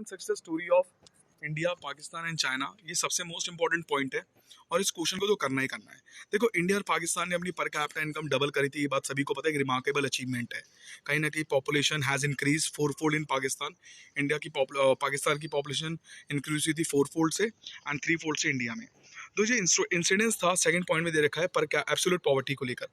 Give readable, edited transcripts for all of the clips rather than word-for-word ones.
Understand success story of India, Pakistan and China, ये सबसे most important point है और इस क्वेश्चन को तो करना ही करना है। देखो, इंडिया और पाकिस्तान ने अपनी पर कैपिटा इनकम डबल करी थी, ये बात सभी को पता है, एक रिमार्केबल अचीवमेंट है। कहीं ना कहीं population has increase 4-fold in Pakistan. India की पाकिस्तान की पॉपुलेशन इंक्रीज हुई थी 4-fold से एंड 3-fold से इंडिया में। तो जो इंसिडेंस था सेकंड पॉइंट में दे रखा है पर क्या एब्सोल्यूट पॉवर्टी को लेकर।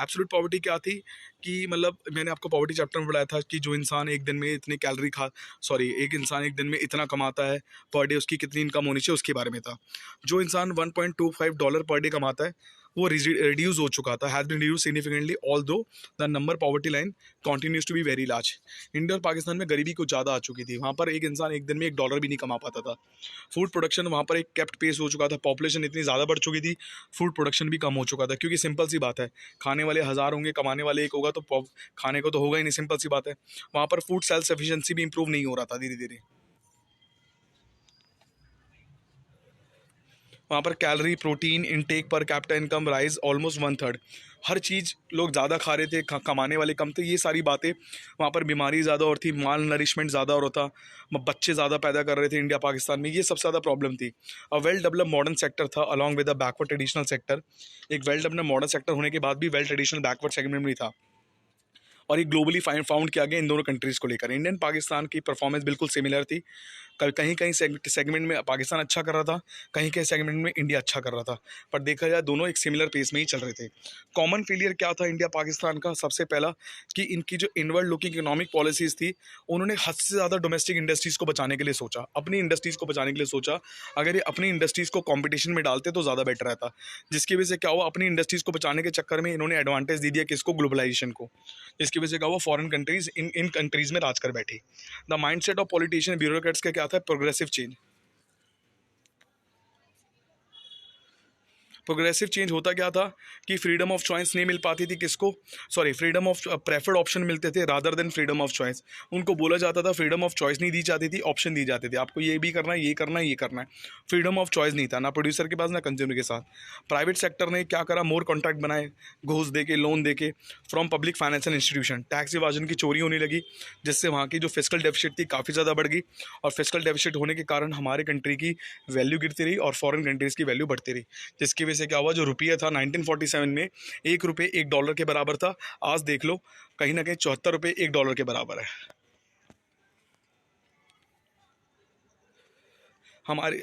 एब्सोल्यूट पॉवर्टी क्या थी कि मतलब मैंने आपको पॉवर्टी चैप्टर में बताया था कि जो इंसान एक दिन में इतनी कैलोरी एक इंसान एक दिन में इतना कमाता है पर डे, उसकी कितनी इनकम होनी चाहिए उसके बारे में था। जो इंसान $1.25 पर डे कमाता है वो रिड्यूस हो चुका था, has been reduce significantly although the number poverty line continues to be very large. India और पाकिस्तान में गरीबी कुछ ज़्यादा आ चुकी थी, वहाँ पर एक इंसान एक दिन में $1 भी नहीं कमा पाता था। फूड प्रोडक्शन वहाँ पर एक कैप्ट पेस हो चुका था, पॉपुलेशन इतनी ज़्यादा बढ़ चुकी थी, फूड प्रोडक्शन भी कम हो चुका था, क्योंकि सिंपल सी बात है, खाने वाले 1000 होंगे, कमाने वाले एक होगा, तो खाने को तो होगा ही नहीं, सिंपल सी बात है। वहाँ पर फूड सेल्फ सफिशिएंसी भी इंप्रूव नहीं हो रहा था धीरे धीरे। वहाँ पर calorie, protein intake, per capita income rise almost 1/3। हर चीज़ लोग ज़्यादा खा रहे थे, कमाने वाले कम थे, ये सारी बातें। वहाँ पर बीमारी ज़्यादा और थी, माल नरिशमेंट ज़्यादा और था, बच्चे ज़्यादा पैदा कर रहे थे इंडिया पाकिस्तान में, ये सबसे ज़्यादा प्रॉब्लम थी। A well developed modern sector था along with the backward traditional sector. एक वेल डेवलप्ड मॉडर्न सेक्टर होने के बाद भी वेल ट्रेडिशनल बैकवर्ड सेगमेंट में था, और ये ग्लोबली फाउंड किया गया इन दोनों कंट्रीज़ को लेकर। इंडियन पाकिस्तान की परफॉर्मेंस बिल्कुल सिमिलर थी। कहीं कहीं सेगमेंट में पाकिस्तान अच्छा कर रहा था, कहीं कहीं सेगमेंट में इंडिया अच्छा कर रहा था, पर देखा जाए दोनों एक सिमिलर पेस में ही चल रहे थे। कॉमन फेलियर क्या था इंडिया पाकिस्तान का? सबसे पहला कि इनकी जो इनवर्ड लुकिंग इकोनॉमिक पॉलिसीज़ थी, उन्होंने हद से ज़्यादा डोमेस्टिक इंडस्ट्रीज़ को बचाने के लिए सोचा, अपनी इंडस्ट्रीज़ को बचाने के लिए सोचा। अगर ये अपनी इंडस्ट्रीज़ को कॉम्पिटिशन में डालते तो ज़्यादा बेटर रहता, जिसकी वजह से क्या हुआ, अपनी इंडस्ट्रीज़ को बचाने के चक्कर में इन्होंने एडवांटेज दे दिया किसको? ग्लोबलाइजेशन को। जिसकी वजह से क्या हुआ, फॉरेन कंट्रीज इन कंट्रीज में राज कर बैठी। The mindset of politician bureaucrats का क्या था? Progressive change. प्रोग्रेसिव चेंज होता क्या था कि फ्रीडम ऑफ चॉइस नहीं मिल पाती थी किसको? फ्रीडम ऑफ प्रेफर्ड ऑप्शन मिलते थे rather than freedom of choice. उनको बोला जाता था, फ्रीडम ऑफ चॉइस नहीं दी जाती थी, ऑप्शन दी जाते थे, आपको ये भी करना है, ये करना है, ये करना है। फ्रीडम ऑफ चॉइस नहीं था, ना प्रोड्यूसर के पास ना कंज्यूमर के साथ। प्राइवेट सेक्टर ने क्या करा? मोर कॉन्ट्रैक्ट बनाए, घूस दे के, लोन दे के, from public financial institution. Tax evasion की चोरी होने लगी, जिससे वहाँ की जो फिस्कल डेफिसिट थी काफ़ी ज़्यादा बढ़ गई, और फिस्कल डेफिसिट होने के कारण हमारे कंट्री की वैल्यू गिरती रही और फॉरेन कंट्रीज़ की वैल्यू बढ़ती रही। जिसकी वजह से क्या हुआ, जो रुपया था 1947 में ₹1 $1 के बराबर था, आज देख लो कहीं ना कहीं ₹74 $1 के बराबर है। हमारे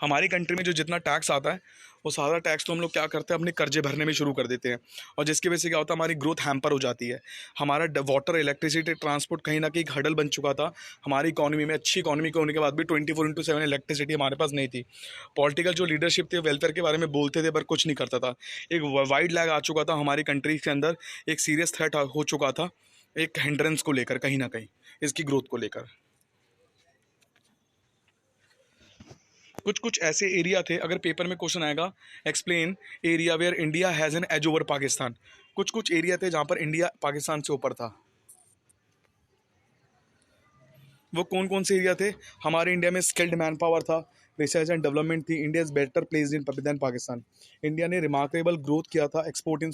हमारी कंट्री में जो जितना टैक्स आता है वो सारा टैक्स तो हम लोग क्या करते हैं, अपने कर्जे भरने में शुरू कर देते हैं, और जिसकी वजह से क्या होता है, हमारी ग्रोथ हैम्पर हो जाती है। हमारा वाटर, इलेक्ट्रिसिटी, ट्रांसपोर्ट कहीं ना कहीं एक हडल बन चुका था हमारी इकोनॉमी में। अच्छी इकोनॉमी के होने के बाद भी 24/7 इलेक्ट्रिसिटी हमारे पास नहीं थी। पॉलिटिकल जो लीडरशिप थे वेलफेयर के बारे में बोलते थे पर कुछ नहीं करता था। एक वाइड लैग आ चुका था हमारी कंट्री के अंदर, एक सीरियस थ्रेट हो चुका था, एक हिंड्रेंस को लेकर, कहीं ना कहीं इसकी ग्रोथ को लेकर। कुछ कुछ ऐसे एरिया थे, अगर पेपर में क्वेश्चन आएगा, explain area where India has an edge over Pakistan. कुछ कुछ एरिया थे जहाँ पर इंडिया पाकिस्तान से ऊपर था। वो कौन कौन से एरिया थे? हमारे इंडिया में स्किल्ड मैन पावर था, रिसर्च एंड डेवलपमेंट थी, India is better placed in than Pakistan. India ने रिमार्केबल ग्रोथ किया था एक्सपोर्ट इन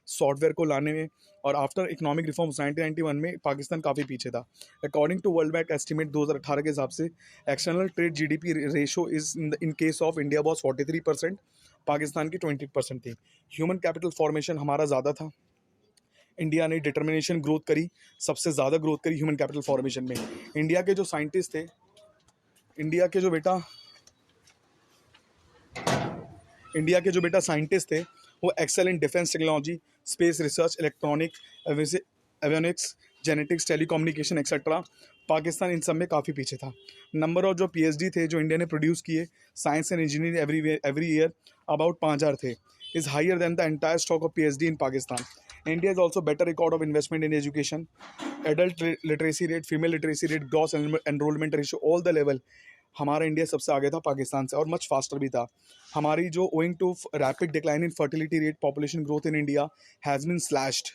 सॉफ्टवेयर को लाने में, और आफ्टर इकोनॉमिक रिफॉर्म्स 1991 में पाकिस्तान काफ़ी पीछे था। According to World Bank estimate 2018 के हिसाब से external trade GDP ratio is in case of India was 43%, Pakistan की 20% थी। ह्यूमन कैपिटल फॉर्मेशन हमारा ज़्यादा था, इंडिया ने डिटर्मिनेशन ग्रोथ करी, सबसे ज़्यादा ग्रोथ करी ह्यूमन कैपिटल फॉर्मेशन में। इंडिया के जो साइंटिस्ट थे, इंडिया के जो बेटा इंडिया के जो बेटा साइंटिस्ट थे, वो excel in defence technology, space research, electronic, avionics, genetics, telecommunication etcetera. Pakistan इन सब में काफ़ी पीछे था। नंबर ऑफ जो पीएचडी थे जो इंडिया ने प्रोड्यूस किए science and engineering every year about 5000 थे, is higher than the entire stock of PhD in Pakistan. India is also better record of investment in education, adult literacy rate, female literacy rate, gross enrolment ratio, all the level. हमारा India सबसे आगे था पाकिस्तान से, और much faster भी था। हमारी जो owing to rapid decline in fertility rate, population growth in India has been slashed.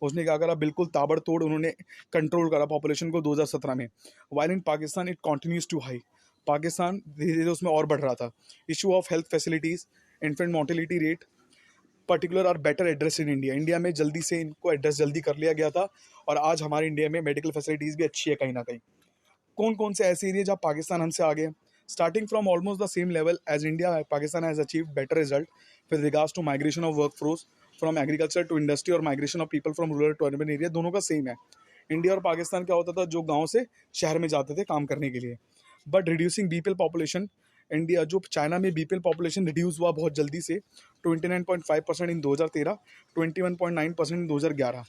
उसने क्या करा, बिल्कुल ताबड़तोड़ उन्होंने कंट्रोल करा पॉपुलेशन को 2017 में। While in Pakistan it continues to high, Pakistan धीरे धीरे उसमें और बढ़ रहा था। Issue of health facilities, infant mortality rate particular are better address in India. India में जल्दी से इनको एड्रेस जल्दी कर लिया गया था, और आज हमारे इंडिया में मेडिकल फैसिलिटीज़ भी अच्छी है कहीं ना कहीं। कौन कौन से ऐसे एरिया जहाँ पाकिस्तान हमसे आगे है? Starting from almost the same level as India, Pakistan has achieve better result with regards to migration of work force from agriculture to industry और migration of people from rural to urban area, दोनों का same है। India और पाकिस्तान क्या होता था, जो गांव से शहर में जाते थे काम करने के लिए। But reducing BPL population, India जो चाइना में बीपीएल पॉपुलेशन रिड्यूस हुआ बहुत जल्दी से 29.5% इन 2013, 21.9% इन 2011।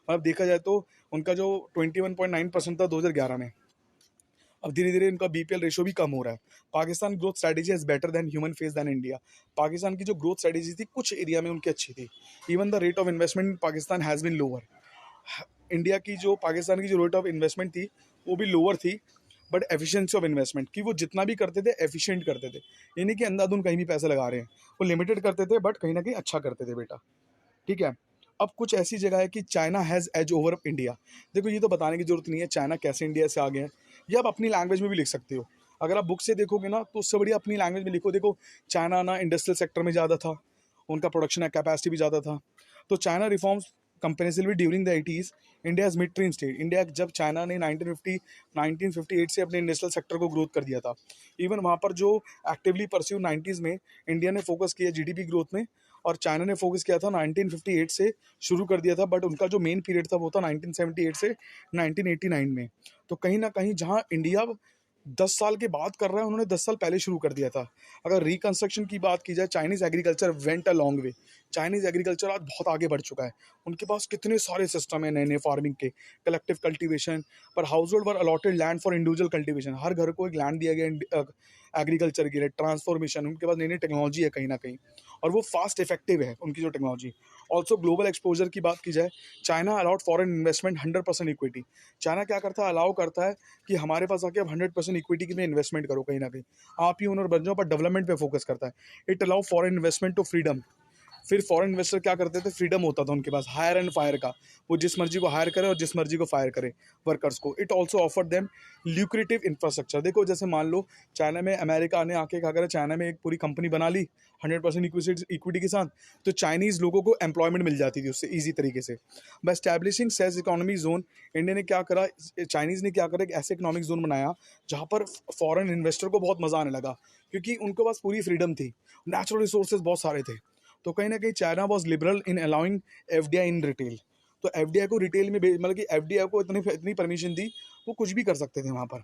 अब देखा जाए तो उनका जो 21.9% था 2011 में, अब धीरे धीरे इनका बीपीएल रेशो भी कम हो रहा है। Pakistan growth strategy is better than human face than India. Pakistan की जो ग्रोथ स्ट्रेटेजी थी कुछ एरिया में उनकी अच्छी थी। Even the rate of investment in Pakistan has been lower. India की जो पाकिस्तान की जो रेट ऑफ इन्वेस्टमेंट थी वो भी लोअर थी, बट एफिशिएंसी ऑफ इन्वेस्टमेंट कि वो जितना भी करते थे एफिशिएंट करते थे, ये नहीं कि अंधाधुंध कहीं भी पैसे लगा रहे हैं। वो लिमिटेड करते थे बट कहीं ना कहीं अच्छा करते थे बेटा, ठीक है। अब कुछ ऐसी जगह है कि China has edge over India. देखो ये तो बताने की जरूरत नहीं है चाइना कैसे इंडिया से आगे है, ये आप अपनी लैंग्वेज में भी लिख सकते हो। अगर आप बुक से देखोगे ना तो उससे बढ़िया अपनी लैंग्वेज में लिखो। देखो चाइना ना इंडस्ट्रियल सेक्टर में ज़्यादा था, उनका प्रोडक्शन कैपेसिटी भी ज़्यादा था। तो China reforms comparatively during the 80s, India is mid train state. India जब चाइना ने 1958 से अपने इंडस्ट्रियल सेक्टर को ग्रोथ कर दिया था, इवन वहाँ पर जो एक्टिवली परस्यू 90s में इंडिया ने फोकस किया जीडीपी ग्रोथ में, और चाइना ने फोकस किया था 1958 से शुरू कर दिया था, बट उनका जो मेन पीरियड था वो था 1978 से 1989 में। तो कहीं ना कहीं जहाँ इंडिया 10 साल के बाद कर रहा है, उन्होंने 10 साल पहले शुरू कर दिया था। अगर रिकंस्ट्रक्शन की बात की जाए, Chinese agriculture went a long way. Chinese agriculture आज बहुत आगे बढ़ चुका है। उनके पास कितने सारे सिस्टम है नए नए फार्मिंग के, collective cultivation, per household were allotted land for individual cultivation. हर घर को एक लैंड दिया गया एग्रीकल्चर के लिए। ट्रांसफॉर्मेशन, उनके पास नई नई टेक्नोलॉजी है कहीं ना कहीं, और वो फास्ट इफेक्टिव है उनकी जो टेक्नोलॉजी। ऑल्सो ग्लोबल एक्सपोजर की बात की जाए, China allowed foreign investment 100% equity. China क्या करता है, अलाउ करता है कि हमारे पास आके आप 100% इक्विटी में इन्वेस्टमेंट करो, कहीं ना कहीं आप ही ओनर बन जाओ, पर डेवलपमेंट पे फोकस करता है। It allow foreign investment to freedom. फिर फॉरेन इन्वेस्टर क्या करते थे, फ्रीडम होता था उनके पास हायर एंड फायर का, वो जिस मर्जी को हायर करे और जिस मर्जी को फायर करे वर्कर्स को। It also offer them lucrative infrastructure. देखो जैसे मान लो चाइना में अमेरिका ने आके क्या करा, चाइना में एक पूरी कंपनी बना ली 100% इक्विटी के साथ, तो चाइनीज़ लोगों को एम्प्लॉयमेंट मिल जाती थी उससे ईजी तरीके से। By establishing SEZ economic zone, India ने क्या करा, चाइनीज़ ने क्या करा, एक ऐसे इकोनॉमिक जोन बनाया जहाँ पर फॉरेन इन्वेस्टर को बहुत मज़ा आने लगा, क्योंकि उनके पास पूरी फ्रीडम थी, नेचुरल रिसोर्सेज बहुत सारे थे। तो कहीं ना कहीं China was liberal in allowing FDI in retail. तो एफडीआई को रिटेल में मतलब कि एफडीआई को इतनी परमिशन दी, वो कुछ भी कर सकते थे वहाँ पर।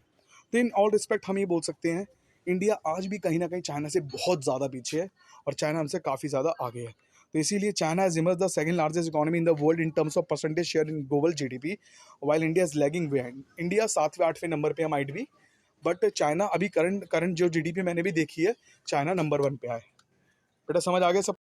तो इन ऑल रिस्पेक्ट हम ये बोल सकते हैं, इंडिया आज भी कहीं ना कहीं चाइना से बहुत ज़्यादा पीछे है और चाइना हमसे काफ़ी ज़्यादा आगे है। तो इसीलिए China has emerge the second largest economy in the world in terms of percentage share in global GDP, while India is lagging behind. India 7वें 8वें नंबर पे माइट भी, बट चाइना अभी करंट जो जीडीपी मैंने भी देखी है, चाइना नंबर 1 पे आए। बेटा समझ आ गया सब?